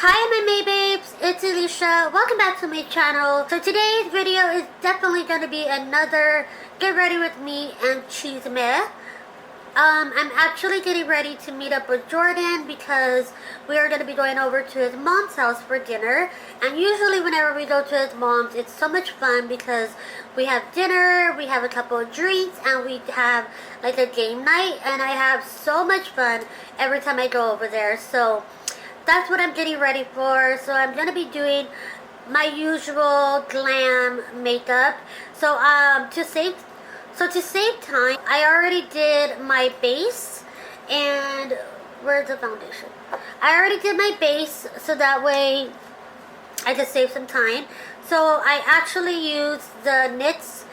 Hi my May babes, it's Elisha. Welcome back to my channel. So today's video is definitely going to be another get ready with me and CHISME. I'm actually getting ready to meet up with Jordan because we are going to be going over to his mom's house for dinner. And usually whenever we go to his mom's, it's so much fun because we have dinner, we have a couple of drinks, and we have like a game night. And I have so much fun every time I go over there. So that's what I'm getting ready for. So I'm going to be doing my usual glam makeup. So to save time, I already did my base. And where's the foundation? I already did my base so that way I can save some time. So I actually used the NYX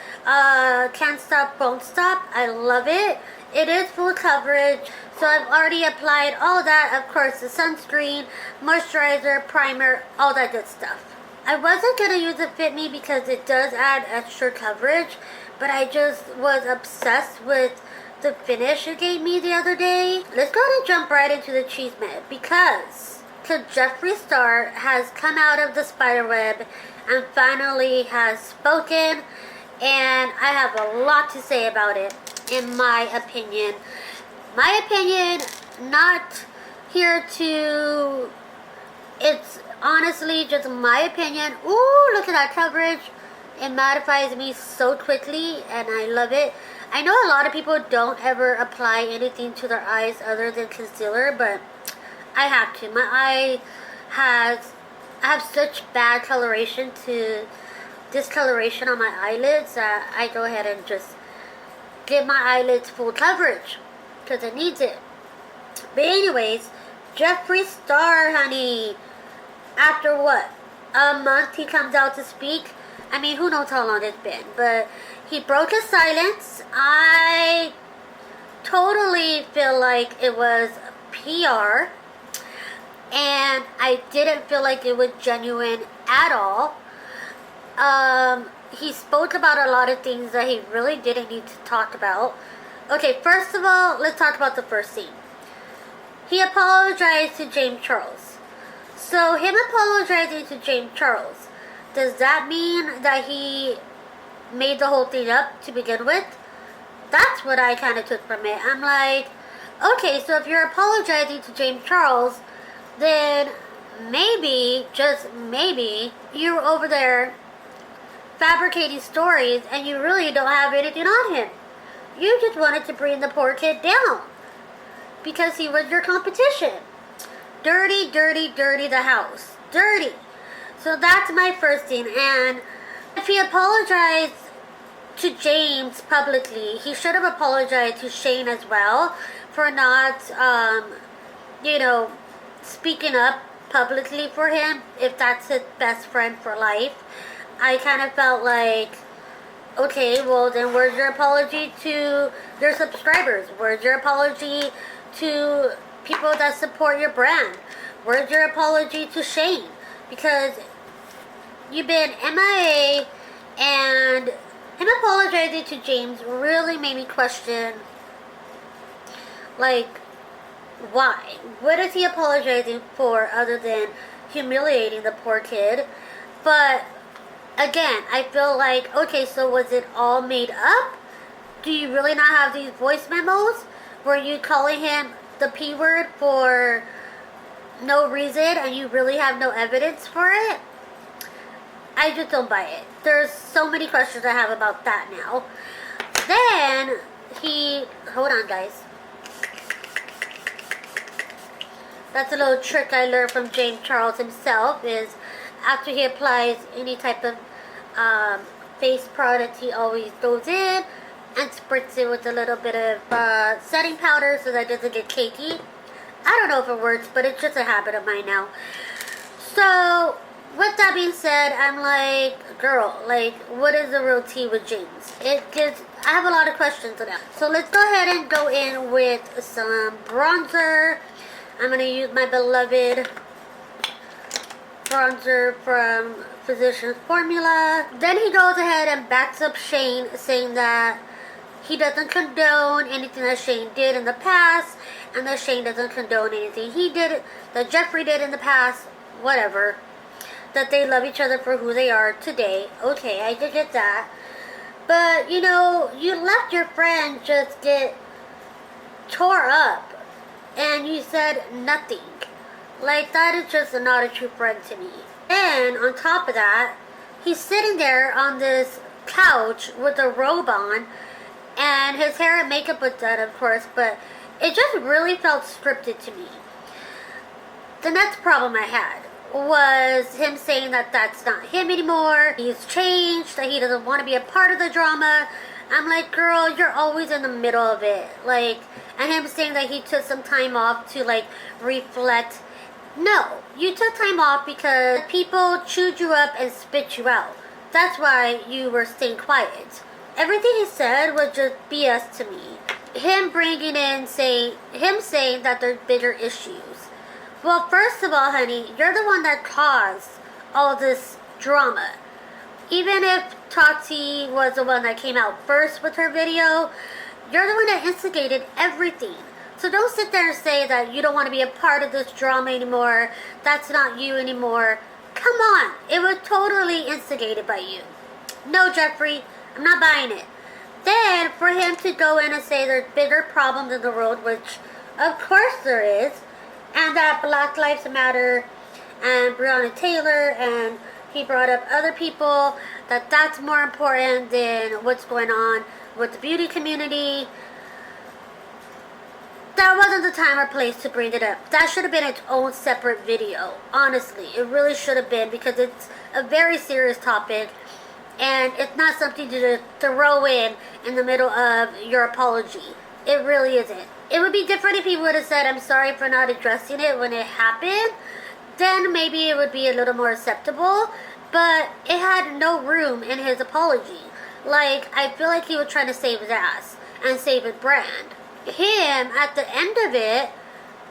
Can't Stop, Won't Stop. I love it. It is full coverage. So I've already applied all that. Of course, the sunscreen, moisturizer, primer, all that good stuff. I wasn't going to use the Fit Me because it does add extra coverage. But I just was obsessed with the finish it gave me the other day. Let's go ahead and jump right into the CHISME because Jeffree Star has come out of the spiderweb and finally has spoken. And I have a lot to say about it, in my opinion. My opinion, not here to... It's honestly just my opinion. Ooh, look at that coverage. It mattifies me so quickly and I love it. I know a lot of people don't ever apply anything to their eyes other than concealer, but I have to. My eye I have such bad coloration to discoloration on my eyelids that I go ahead and just give my eyelids full coverage because it needs it. But anyways, Jeffree Star, honey, after what, a month he comes out to speak. I mean, who knows how long it's been, but he broke his silence. I totally feel like it was PR, and I didn't feel like it was genuine at all. He spoke about a lot of things that he really didn't need to talk about. Okay, first of all, let's talk about the first scene. He apologized to James Charles. So him apologizing to James Charles, does that mean that he made the whole thing up to begin with? That's what I kind of took from it. I'm like, okay, so if you're apologizing to James Charles, then maybe, just maybe, you're over there fabricating stories and you really don't have anything on him. You just wanted to bring the poor kid down because he was your competition. Dirty, dirty, dirty the house. Dirty. So that's my first thing. And if he apologized to James publicly, he should have apologized to Shane as well for not, speaking up publicly for him if that's his best friend for life. I kind of felt like, okay, well then where's your apology to your subscribers? Where's your apology to people that support your brand? Where's your apology to Shane? Because you've been MIA, and him apologizing to James really made me question, like, why? What is he apologizing for other than humiliating the poor kid? But again, I feel like, okay, so was it all made up? Do you really not have these voice memos? Were you calling him the P word for no reason and you really have no evidence for it? I just don't buy it. There's so many questions I have about that now. Then hold on guys. That's a little trick I learned from James Charles himself, is after he applies any type of face product, he always goes in and spritz it with a little bit of setting powder so that it doesn't get cakey. I don't know if it works, but it's just a habit of mine now. So with that being said, I'm like, girl, like, what is the real tea with James? I have a lot of questions on that. So let's go ahead and go in with some bronzer. I'm going to use my beloved bronzer from Physicians Formula. Then he goes ahead and backs up Shane, saying that he doesn't condone anything that Shane did in the past, and that Shane doesn't condone anything that Jeffree did in the past. whatever. That they love each other for who they are today. Okay, I did get that. But, you know, you let your friend just get tore up and you said nothing. Like, that is just not a true friend to me. And on top of that, he's sitting there on this couch with a robe on, and his hair and makeup was done, of course, but it just really felt scripted to me. The next problem I had was him saying that that's not him anymore. He's changed, that he doesn't want to be a part of the drama. I'm like, girl, you're always in the middle of it. Like, and him saying that he took some time off to, like, reflect. No, you took time off because people chewed you up and spit you out. That's why you were staying quiet. Everything he said was just BS to me. Him bringing in, saying that there's bigger issues. Well, first of all, honey, you're the one that caused all this drama. Even if Tati was the one that came out first with her video, you're the one that instigated everything. So don't sit there and say that you don't want to be a part of this drama anymore. That's not you anymore. Come on. It was totally instigated by you. No, Jeffrey, I'm not buying it. Then, for him to go in and say there's bigger problems in the world, which of course there is, and that Black Lives Matter and Breonna Taylor, and he brought up other people, that's more important than what's going on with the beauty community. That wasn't the time or place to bring it up. That should have been its own separate video. Honestly, it really should have been, because it's a very serious topic, and it's not something to just throw in the middle of your apology. It really isn't. It would be different if he would have said, I'm sorry for not addressing it when it happened. Then maybe it would be a little more acceptable. But it had no room in his apology. Like, I feel like he was trying to save his ass and save his brand. Him, at the end of it,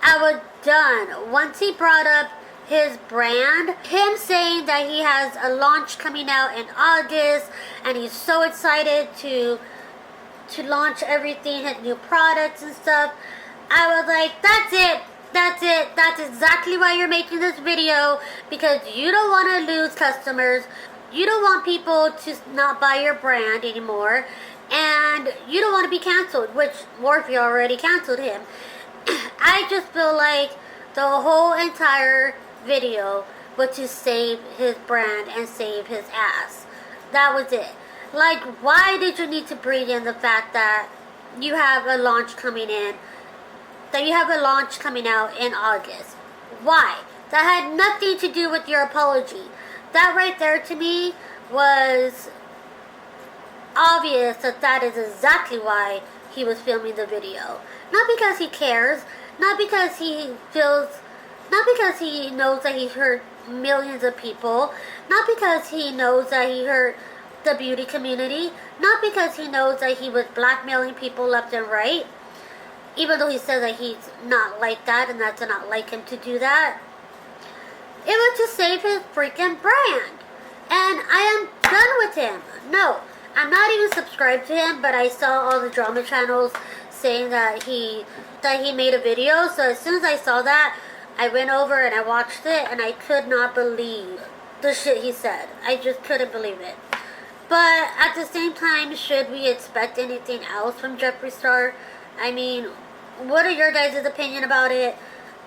I was done. Once he brought up his brand, him saying that he has a launch coming out in August, and he's so excited to launch everything, his new products and stuff, I was like, that's it. That's exactly why you're making this video, because you don't want to lose customers. You don't want people to not buy your brand anymore, and you don't want to be canceled, which Morphe already canceled him. I just feel like the whole entire video was to save his brand and save his ass. That was it. Like, why did you need to bring in the fact that you have a launch coming in, that you have a launch coming out in August? Why? That had nothing to do with your apology. That right there to me was obvious that is exactly why he was filming the video. Not because he cares, not because he knows that he hurt millions of people, not because he knows that he hurt the beauty community, not because he knows that he was blackmailing people left and right, even though he says that he's not like that and that's not like him to do that. It was to save his freaking brand. And I am done with him. No, I'm not even subscribed to him, but I saw all the drama channels saying that he made a video. So as soon as I saw that, I went over and I watched it, and I could not believe the shit he said. I just couldn't believe it. But at the same time, should we expect anything else from Jeffree Star? I mean, what are your guys' opinion about it?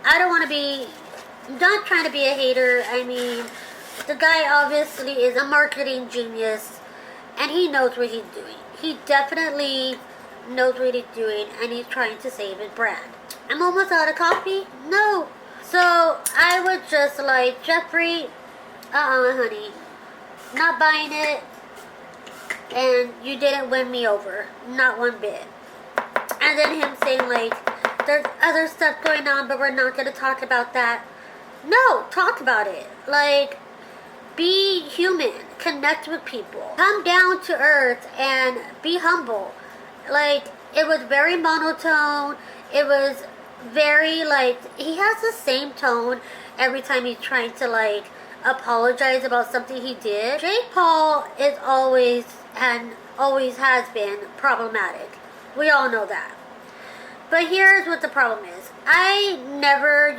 I don't want to be, not trying to be a hater. I mean, the guy obviously is a marketing genius, and he knows what he's doing. He definitely knows what he's doing, and he's trying to save his brand. I'm almost out of coffee? No. So I was just like, Jeffree, honey, not buying it. And you didn't win me over. Not one bit. And then him saying, like, there's other stuff going on, but we're not going to talk about that. No, talk about it. Like, be human. Connect with people. Come down to earth and be humble. Like, it was very monotone. It was very, like, he has the same tone every time he's trying to, like, apologize about something he did. Jake Paul is always has been problematic. We all know that. But here's what the problem is. I've never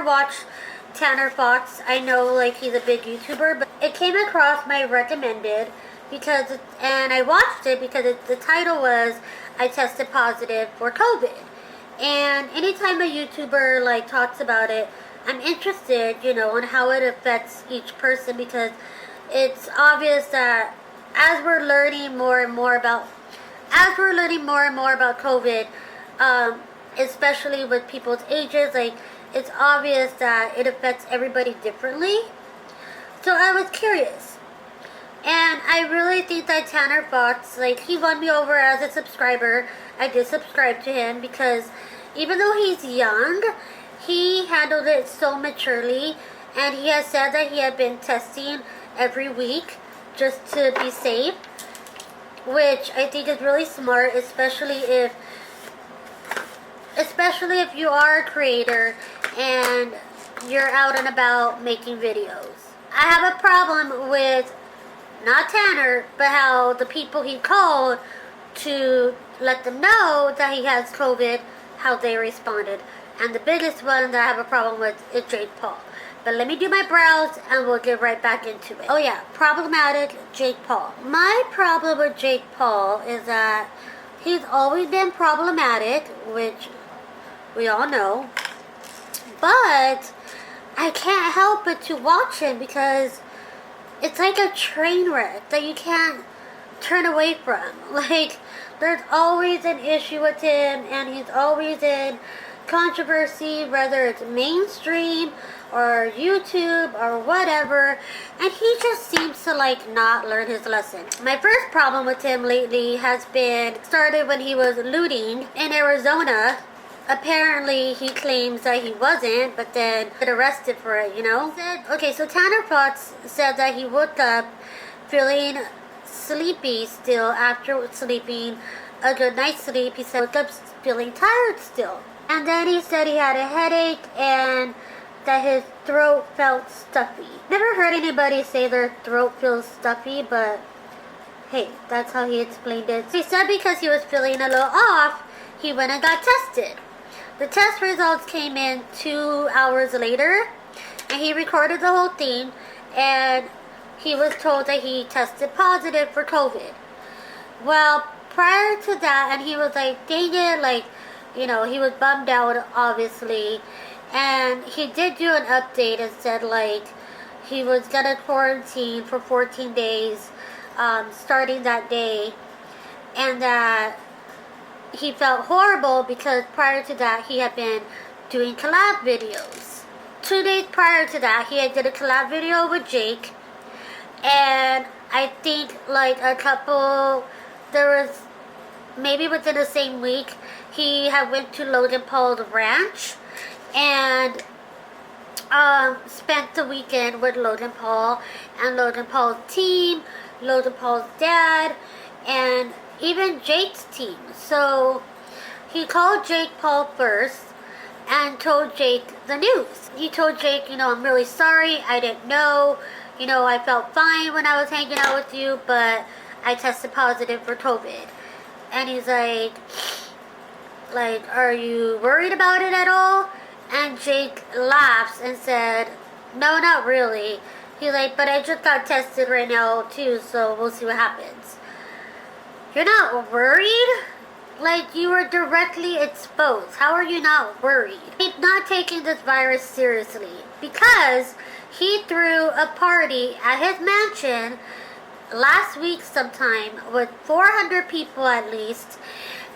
watched Tanner Fox. I know like he's a big YouTuber, but it came across my recommended because and I watched it because the title was I tested positive for COVID. And anytime a YouTuber like talks about it, I'm interested, you know, on how it affects each person, because it's obvious that as we're learning more and more about COVID, especially with people's ages, like it's obvious that it affects everybody differently. So I was curious, and I really think that Tanner Fox, like, he won me over as a subscriber. I did subscribe to him because even though he's young, he handled it so maturely, and he has said that he had been testing every week just to be safe, which I think is really smart, especially if you are a creator and you're out and about making videos. I have a problem with not Tanner, but how the people he called to let them know that he has COVID, how they responded. And the biggest one that I have a problem with is Jake Paul. But let me do my brows and we'll get right back into it. Oh yeah, problematic Jake Paul. My problem with Jake Paul is that he's always been problematic, which we all know. But I can't help but to watch him because it's like a train wreck that you can't turn away from. Like, there's always an issue with him, and he's always in controversy, whether it's mainstream or YouTube or whatever, and he just seems to like not learn his lesson. My first problem with him lately has been started when he was looting in Arizona. Apparently he claims that he wasn't, but then got arrested for it, you know? Okay, so Tanner Fox said that he woke up feeling sleepy still after sleeping a good night's sleep. He said woke up feeling tired still. And then he said he had a headache and that his throat felt stuffy. Never heard anybody say their throat feels stuffy, but hey, that's how he explained it. He said because he was feeling a little off, he went and got tested. The test results came in 2 hours later, and he recorded the whole thing, and he was told that he tested positive for COVID. Well, prior to that, and he was like, dang it, like, you know, he was bummed out, obviously, and he did do an update and said, like, he was gonna quarantine for 14 days, starting that day, and that he felt horrible because prior to that, he had been doing collab videos. 2 days prior to that, he had did a collab video with Jake, and I think, like, there was, maybe within the same week, he had went to Logan Paul's ranch and spent the weekend with Logan Paul and Logan Paul's team, Logan Paul's dad, and even Jake's team. So he called Jake Paul first and told Jake the news. He told Jake, you know, I'm really sorry, I didn't know, you know, I felt fine when I was hanging out with you, but I tested positive for COVID. And he's like, are you worried about it at all? And Jake laughs and said, no, not really. He's like, but I just got tested right now too, so we'll see what happens. You're not worried? Like, you were directly exposed. How are you not worried? He's not taking this virus seriously because he threw a party at his mansion last week sometime with 400 people at least,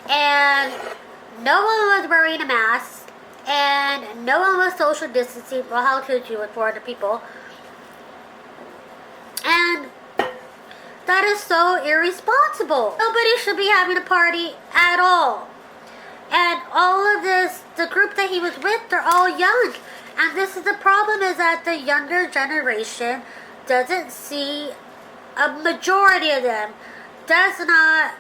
and no one was wearing a mask, and no one was social distancing. Well, how could you with 400 people? And that is so irresponsible. Nobody should be having a party at all. And all of this, the group that he was with, they're all young. And this is the problem, is that the younger generation doesn't see, a majority of them does not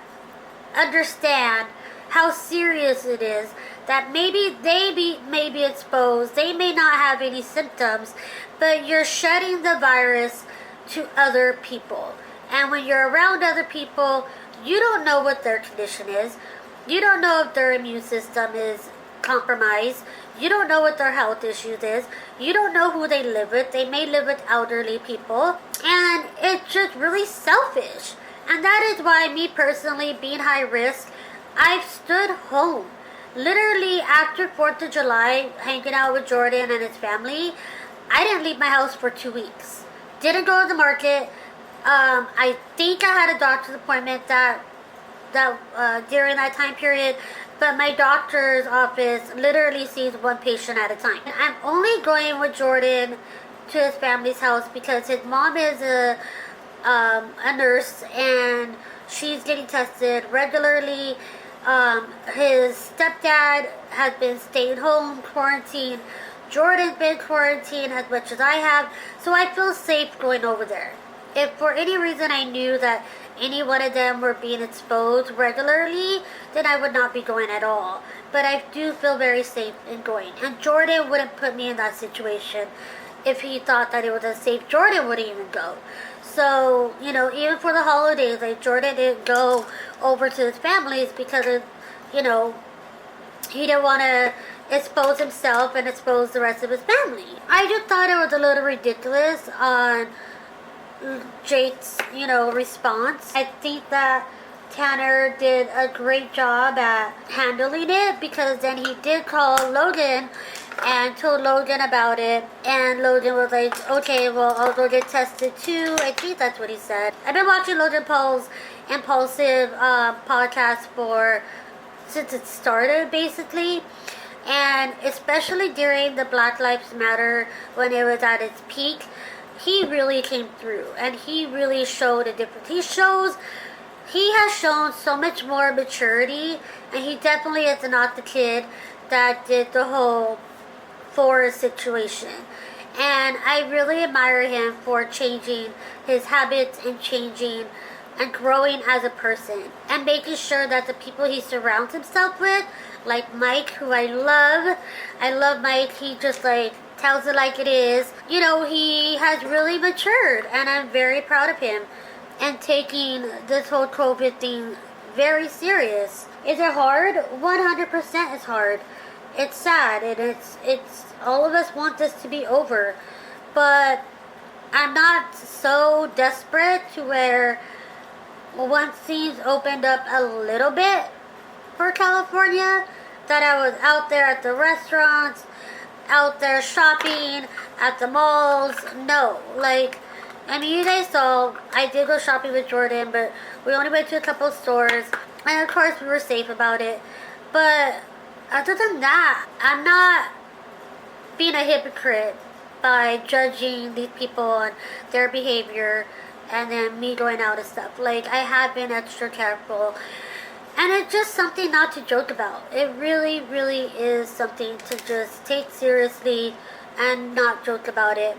understand how serious it is, that maybe they may be exposed, they may not have any symptoms, but you're shedding the virus to other people. And when you're around other people, you don't know what their condition is. You don't know if their immune system is compromised. You don't know what their health issues is. You don't know who they live with. They may live with elderly people. And it's just really selfish. And that is why me personally, being high risk, I've stood home. Literally after 4th of July, hanging out with Jordan and his family, I didn't leave my house for 2 weeks. Didn't go to the market. I think I had a doctor's appointment that during that time period, but my doctor's office literally sees one patient at a time. I'm only going with Jordan to his family's house because his mom is a nurse and she's getting tested regularly. His stepdad has been staying home, quarantined. Jordan's been quarantined as much as I have, so I feel safe going over there. If for any reason I knew that any one of them were being exposed regularly, then I would not be going at all. But I do feel very safe in going. And Jordan wouldn't put me in that situation. If he thought that it was unsafe, Jordan wouldn't even go. So, you know, even for the holidays, like Jordan didn't go over to his family's because of, you know, he didn't want to expose himself and expose the rest of his family. I just thought it was a little ridiculous on Jake's, you know, response. I think that Tanner did a great job at handling it because then he did call Logan and told Logan about it, and Logan was like, okay, well, I'll go get tested too. I think that's what he said. I've been watching Logan Paul's Impulsive podcast since it started, basically, and especially during the Black Lives Matter, when it was at its peak, he really came through, and he really showed a difference. He has shown so much more maturity, and he definitely is not the kid that did the whole Forrest situation. And I really admire him for changing his habits and changing and growing as a person and making sure that the people he surrounds himself with, like Mike, who I love Mike. He just like tells it like it is. You know, he has really matured, and I'm very proud of him and taking this whole COVID thing very serious. Is it hard? 100% is hard. It's sad, and it's all of us want this to be over, but I'm not so desperate to where once things opened up a little bit for California, that I was out there at the restaurants, out there shopping at the malls. No, like, I mean, you guys saw I did go shopping with Jordan, but we only went to a couple stores, and of course we were safe about it. But other than that, I'm not being a hypocrite by judging these people on their behavior and then me going out and stuff. Like, I have been extra careful, and it's just something not to joke about. It really, really is something to just take seriously and not joke about it.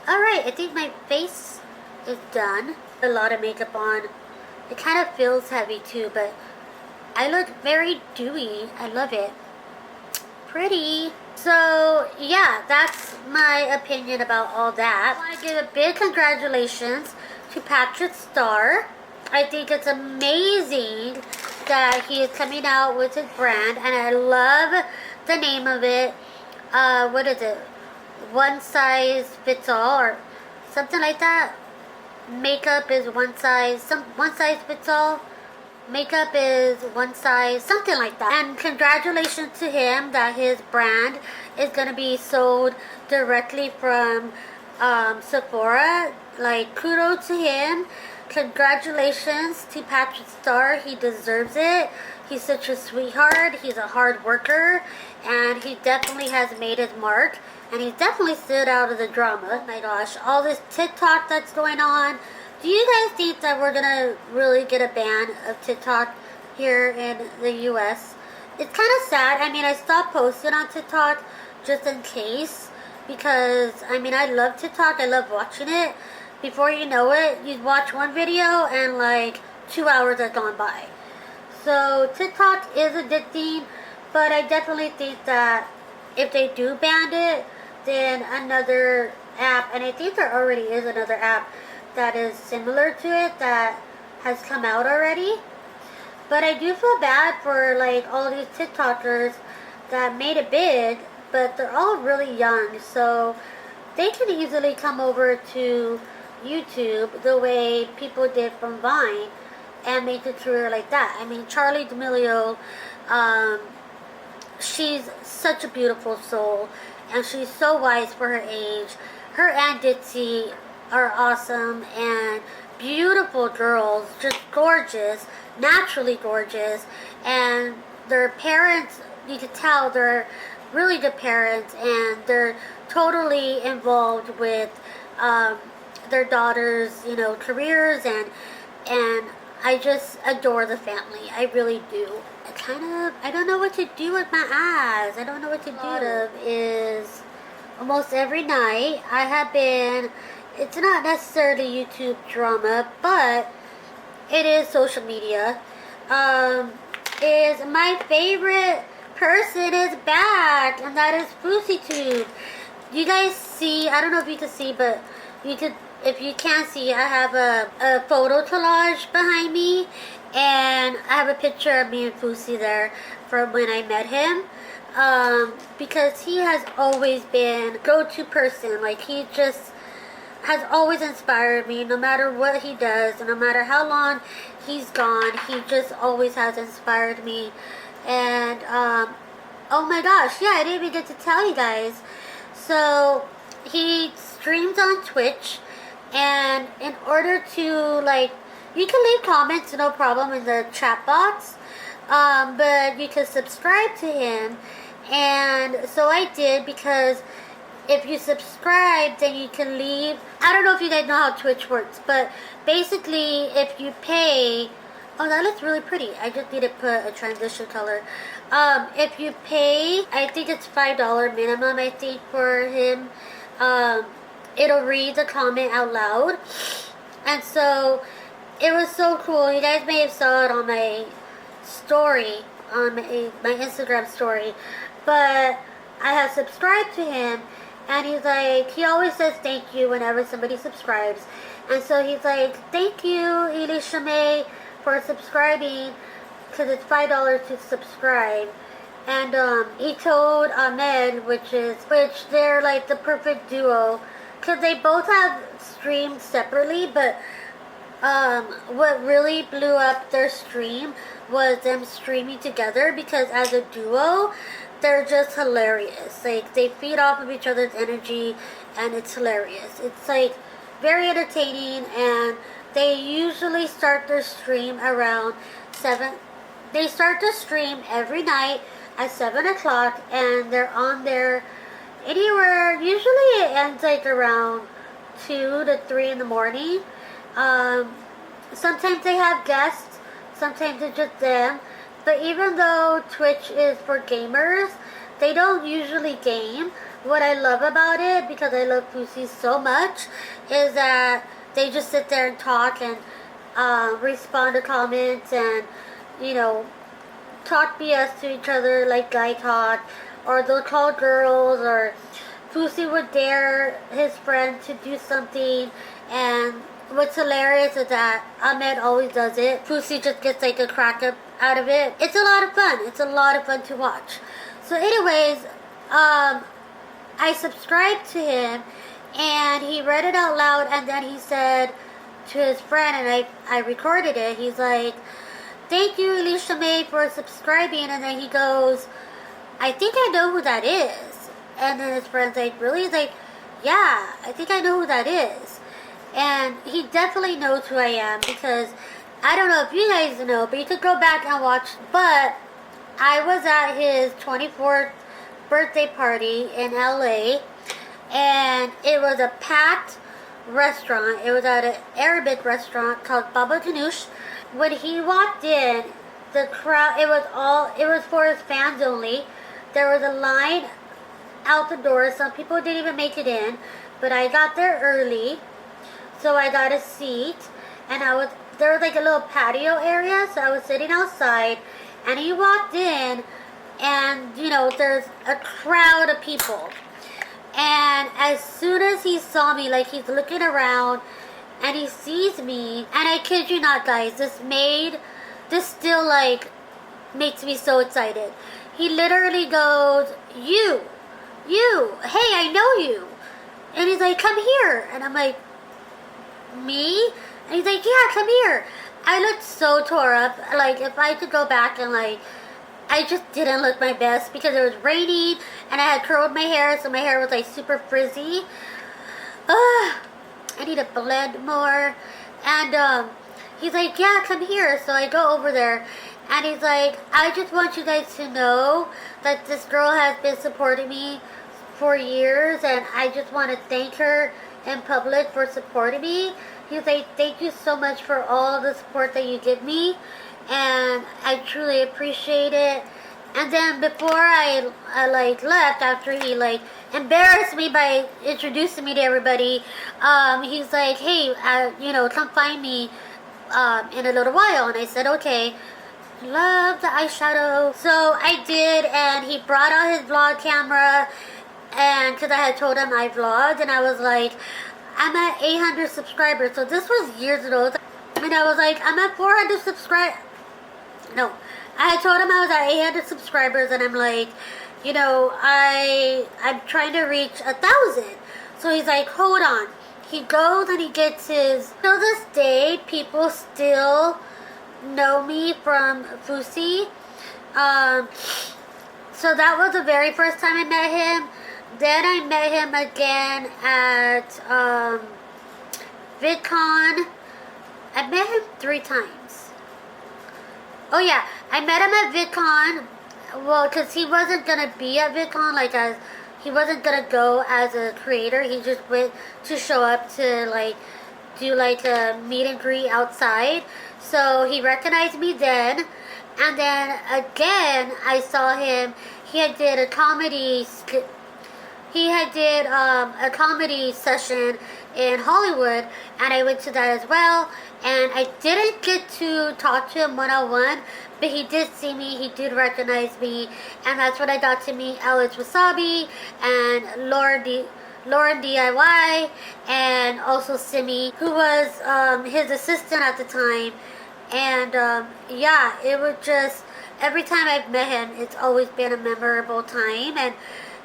Alright, I think my face is done. A lot of makeup on. It kind of feels heavy too, but I look very dewy. I love it. Pretty. So, yeah, that's my opinion about all that. I want to give a big congratulations to Patrick Starr. I think it's amazing that he is coming out with his brand, and I love the name of it. What is it? One size fits all, or something like that. Makeup is one size fits all. Makeup is one size, something like that. And congratulations to him that his brand is going to be sold directly from Sephora. Like, kudos to him. Congratulations to Patrick Starr. He deserves it. He's such a sweetheart. He's a hard worker, and he definitely has made his mark, and he definitely stood out of the drama. Oh my gosh, all this TikTok that's going on. Do you guys think that we're gonna really get a ban of TikTok here in the US? It's kind of sad. I mean, I stopped posting on TikTok just in case, because I mean, I love TikTok. I love watching it. Before you know it, you watch one video and like 2 hours have gone by. So TikTok is addicting, but I definitely think that if they do ban it, then another app, and I think there already is another app that is similar to it that has come out already. But I do feel bad for like all these TikTokers that made it big, but they're all really young, so they can easily come over to YouTube the way people did from Vine and make a career like that. I mean, Charlie D'Amelio, she's such a beautiful soul, and she's so wise for her age. Her and Ditsy are awesome and beautiful girls, just gorgeous, naturally gorgeous, and their parents, you could tell they're really good parents, and they're totally involved with their daughters, you know, careers, and I just adore the family. I really do. I don't know what to do with my eyes. I don't know what to do. Of is almost every night I have been, it's not necessarily YouTube drama, but it is social media. Is my favorite person is back, and that is FouseyTube. You guys see, I don't know if you can see, but you could, if you can't see, I have a photo collage behind me, and I have a picture of me and Fousey there from when I met him, because he has always been go-to person. Like, he just has always inspired me, no matter what he does, and no matter how long he's gone, he just always has inspired me. And oh my gosh, yeah, I didn't even get to tell you guys. So he streams on Twitch, and in order to, like, you can leave comments, no problem, in the chat box, but you can subscribe to him. And so I did, because if you subscribe, then you can leave. I don't know if you guys know how Twitch works, but basically if you pay, oh, that looks really pretty. I just need to put a transition color. If you pay, I think it's $5 minimum, I think, for him, it'll read the comment out loud. And so it was so cool. You guys may have saw it on my story, on my Instagram story, but I have subscribed to him, and he's like, he always says thank you whenever somebody subscribes. And so he's like, thank you, Elisha, for subscribing, because it's $5 to subscribe. And he told Ahmed, which they're like the perfect duo, because they both have streamed separately, but what really blew up their stream was them streaming together, because as a duo, they're just hilarious. Like, they feed off of each other's energy, and it's hilarious. It's like very entertaining, and they usually start their stream around 7. They start the stream every night at 7 o'clock, and they're on there anywhere. Usually it ends like around 2 to 3 in the morning. Sometimes they have guests, sometimes it's just them. But even though Twitch is for gamers, they don't usually game. What I love about it, because I love Fousey so much, is that they just sit there and talk and respond to comments, and, you know, talk BS to each other like guy talk, or they'll call girls, or Fousey would dare his friend to do something. And what's hilarious is that Ahmed always does it. Fousey just gets like a crack up out of it. It's a lot of fun. It's a lot of fun to watch. So anyways, I subscribed to him, and he read it out loud, and then he said to his friend, and I recorded it, he's like, thank you, Elisha, for subscribing. And then he goes, I think I know who that is. And then his friend's like, really? He's like, yeah, I think I know who that is. And he definitely knows who I am, because I don't know if you guys know, but you could go back and watch. But I was at his 24th birthday party in LA, and it was a packed restaurant. It was at an Arabic restaurant called Baba Ganoush. When he walked in, the crowd, it was for his fans only. There was a line out the door. Some people didn't even make it in, but I got there early, so I got a seat, and there was like a little patio area, so I was sitting outside, and he walked in, and, you know, there's a crowd of people. And as soon as he saw me, like, he's looking around, and he sees me, and I kid you not, guys, this still, like, makes me so excited. he literally goes, you, hey, I know you. And he's like, come here. And I'm like, me? And he's like, yeah, come here. I looked so tore up. Like, if I could go back and like, I just didn't look my best because it was raining and I had curled my hair, so my hair was like super frizzy. I need to blend more. And he's like, yeah, come here. So I go over there and he's like, I just want you guys to know that this girl has been supporting me for years and I just want to thank her in public for supporting me. He's like, thank you so much for all of the support that you give me, and I truly appreciate it. And then before I like left, after he like embarrassed me by introducing me to everybody, he's like, hey, you know, come find me in a little while. And I said, okay. Love the eyeshadow. So I did, and he brought out his vlog camera, and because I had told him I vlogged, and I was like, I'm at 800 subscribers. So this was years ago, and I was like, I'm at 400 subscribers. No, I had told him I was at 800 subscribers, and I'm like, you know, I'm trying to reach 1,000. So he's like, hold on. He goes and he gets his. Till this day, people still know me from Fusi. So that was the very first time I met him. Then I met him again at VidCon. I met him 3 times. Oh yeah, I met him at VidCon. Well, because he wasn't gonna be at VidCon, like he wasn't gonna go as a creator. He just went to show up to like do like a meet and greet outside. So he recognized me then, and then again I saw him. He had did a comedy. He had did a comedy session in Hollywood, and I went to that as well. And I didn't get to talk to him one-on-one, but he did see me. He did recognize me, and that's when I got to meet Alex Wasabi and Lauren DIY, and also Simi, who was his assistant at the time. And yeah, it was just, every time I've met him, it's always been a memorable time, and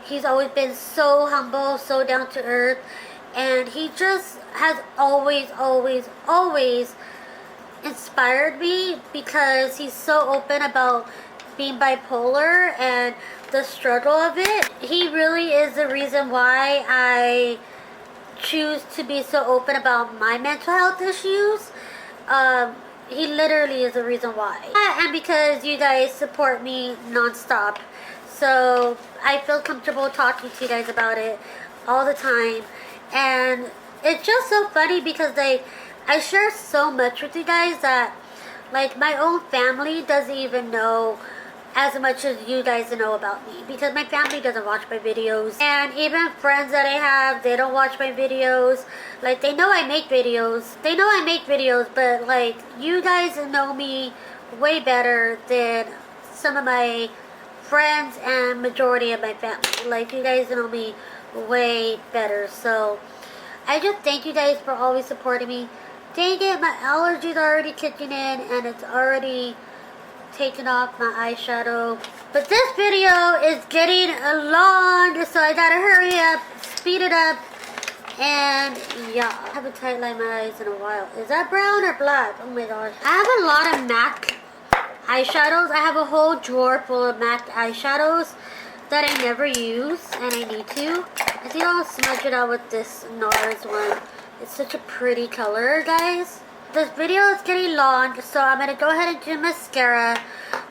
he's always been so humble, so down to earth, and he just has always inspired me because he's so open about being bipolar and the struggle of it. He really is the reason why I choose to be so open about my mental health issues. He literally is the reason why. And because you guys support me non-stop. So I feel comfortable talking to you guys about it all the time. And it's just so funny because like I share so much with you guys that like my own family doesn't even know as much as you guys know about me, because my family doesn't watch my videos, and even friends that I have, they don't watch my videos. Like, they know I make videos, but like you guys know me way better than some of my friends and majority of my family. Like, you guys know me way better. So I just thank you guys for always supporting me. Dang it, my allergies are already kicking in, and it's already taking off my eyeshadow. But this video is getting long, so I gotta hurry up, speed it up, and yeah. I haven't tight lined my eyes in a while. Is that brown or black? Oh my gosh. I have a lot of MAC eyeshadows. I have a whole drawer full of MAC eyeshadows that I never use, and I need to. I think I'll smudge it out with this NARS one. It's such a pretty color, guys. This video is getting long, so I'm going to go ahead and do mascara,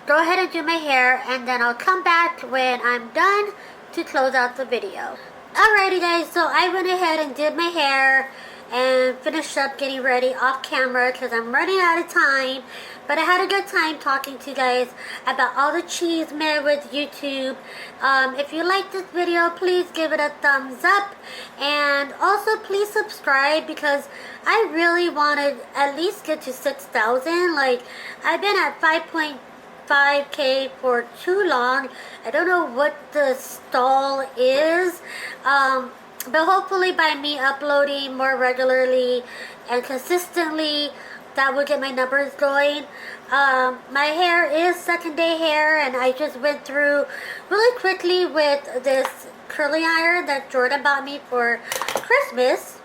go ahead and do my hair, and then I'll come back when I'm done to close out the video. Alrighty guys, so I went ahead and did my hair and finished up getting ready off camera because I'm running out of time. But I had a good time talking to you guys about all the CHISME with YouTube. If you like this video, please give it a thumbs up. And also please subscribe, because I really want to at least get to 6,000. Like, I've been at 5.5K for too long. I don't know what the stall is. But hopefully by me uploading more regularly and consistently, that will get my numbers going. My hair is second day hair, and I just went through really quickly with this curling iron that Jordan bought me for Christmas.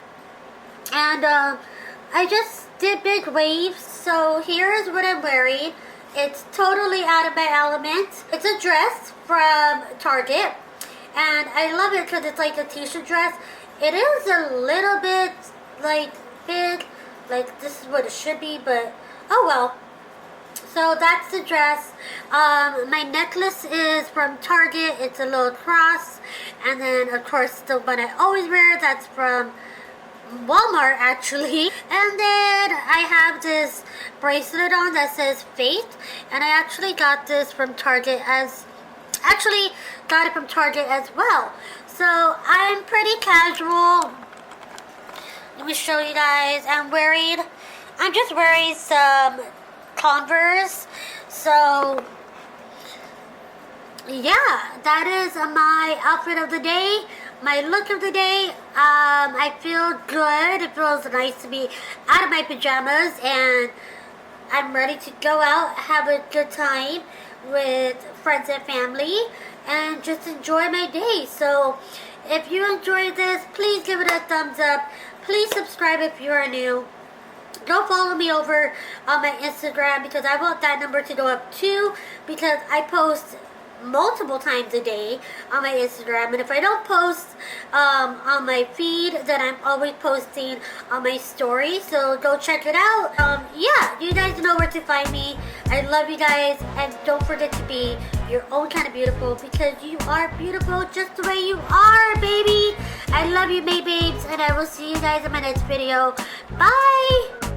And I just did big waves. So here's what I'm wearing. It's totally out of my element. It's a dress from Target, and I love it because it's like a t-shirt dress. It is a little bit like big, like this is what it should be, but oh well. So that's the dress. My necklace is from Target. It's a little cross, and then of course the one I always wear, that's from Walmart actually. And then I have this bracelet on that says Faith, and I actually got this from Target as well. So I'm pretty casual. Let me show you guys. I'm just wearing some Converse. So yeah, that is my outfit of the day. My look of the day. I feel good. It feels nice to be out of my pajamas, and I'm ready to go out, have a good time with friends and family, and just enjoy my day. So if you enjoyed this, please give it a thumbs up. Please subscribe if you are new. Go follow me over on my Instagram, because I want that number to go up too, because I post multiple times a day on my Instagram, and if I don't post on my feed, then I'm always posting on my story, so go check it out. Yeah, you guys know where to find me. I love you guys, and don't forget to be your own kind of beautiful, because you are beautiful just the way you are, baby. I love you, my babes, and I will see you guys in my next video. Bye.